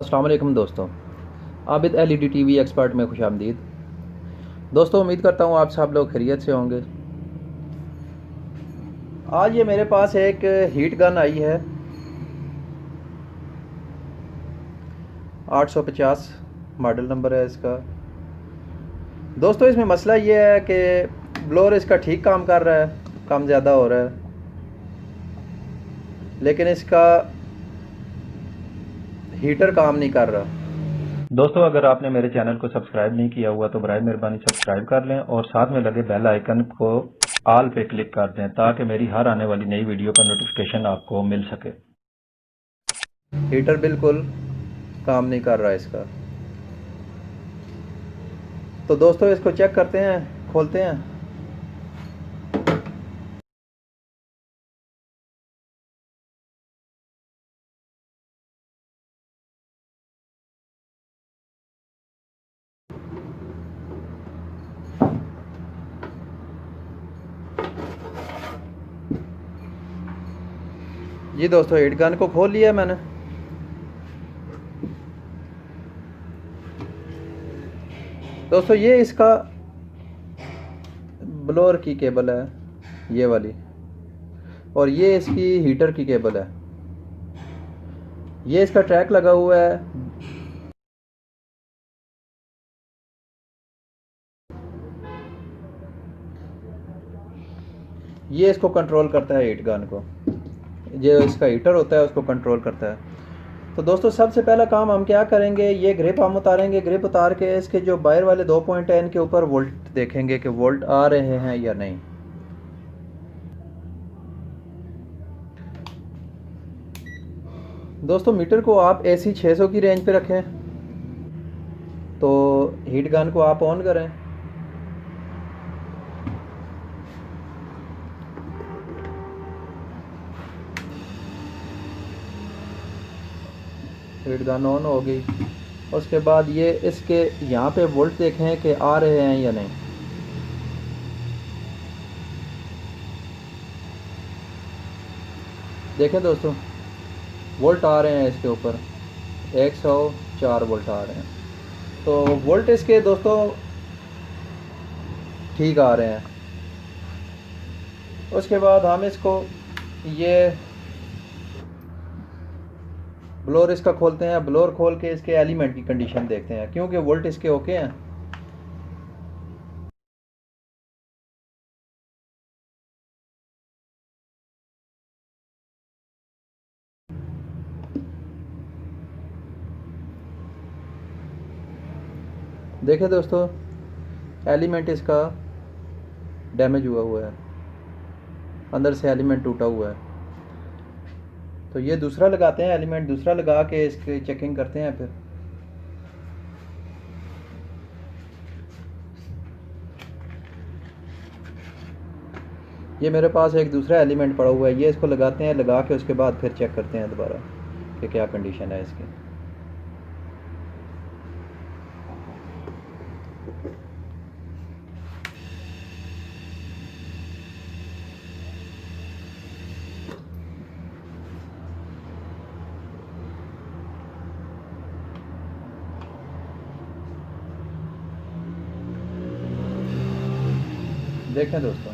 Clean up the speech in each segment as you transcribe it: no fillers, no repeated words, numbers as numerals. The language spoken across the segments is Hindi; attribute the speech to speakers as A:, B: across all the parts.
A: अस्सलाम वालेकुम दोस्तों, आबिद एलईडी टीवी एक्सपर्ट में खुशामदीद। दोस्तों, उम्मीद करता हूँ आप सब लोग खैरियत से होंगे। आज ये मेरे पास एक हीट गन आई है 850 मॉडल नंबर है इसका। दोस्तों, इसमें मसला ये है कि ब्लोअर इसका ठीक काम कर रहा है, कम ज़्यादा हो रहा है, लेकिन इसका हीटर काम नहीं कर रहा। दोस्तों, अगर आपने मेरे चैनल को सब्सक्राइब नहीं किया हुआ तो बराए मेहरबानी सब्सक्राइब कर लें और साथ में लगे बेल आइकन को ऑल पे क्लिक कर दें ताकि मेरी हर आने वाली नई वीडियो का नोटिफिकेशन आपको मिल सके। हीटर बिल्कुल काम नहीं कर रहा इसका। तो दोस्तों, इसको चेक करते हैं, खोलते हैं। जी दोस्तों, हीट गन को खोल लिया मैंने। दोस्तों, ये इसका ब्लोअर की केबल है, ये वाली, और ये इसकी हीटर की केबल है। ये इसका ट्रैक लगा हुआ है। ये इसको कंट्रोल करता है, हीट गन को। जो इसका हीटर होता है उसको कंट्रोल करता है। तो दोस्तों, सबसे पहला काम हम क्या करेंगे, ये ग्रिप हम उतारेंगे। ग्रिप उतार के इसके जो बाहर वाले 2 पॉइंट हैं इनके ऊपर वोल्ट देखेंगे कि वोल्ट आ रहे हैं या नहीं। दोस्तों, मीटर को आप AC 600 की रेंज पे रखें। तो हीट गन को आप ऑन करें। हीट गन ऑन हो गई। उसके बाद ये इसके यहाँ पे वोल्ट देखें कि आ रहे हैं या नहीं। देखें दोस्तों, वोल्ट आ रहे हैं इसके ऊपर, 104 वोल्ट आ रहे हैं। तो वोल्ट इसके दोस्तों ठीक आ रहे हैं। उसके बाद हम इसको ये ब्लोअर इसका खोलते हैं। ब्लोअर खोल के इसके एलिमेंट की कंडीशन देखते हैं, क्योंकि वोल्ट इसके ओके हैं। देखें दोस्तों, एलिमेंट इसका डैमेज हुआ है, अंदर से एलिमेंट टूटा हुआ है। तो ये दूसरा लगाते हैं, एलिमेंट दूसरा लगा के इसकी चेकिंग करते हैं। फिर ये मेरे पास एक दूसरा एलिमेंट पड़ा हुआ है, ये इसको लगाते हैं। लगा के उसके बाद फिर चेक करते हैं दोबारा कि क्या कंडीशन है इसकी। देखें दोस्तों,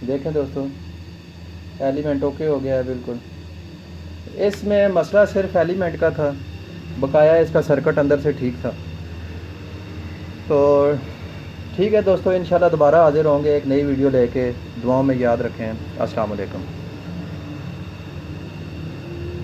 A: देखें दोस्तों, एलिमेंट ओके हो गया है बिल्कुल। इसमें मसला सिर्फ एलिमेंट का था, बकाया इसका सर्किट अंदर से ठीक था। तो ठीक है दोस्तों, इंशाल्लाह दोबारा हाजिर होंगे एक नई वीडियो लेके। दुआओं में याद रखें। अस्सलाम वालेकुम।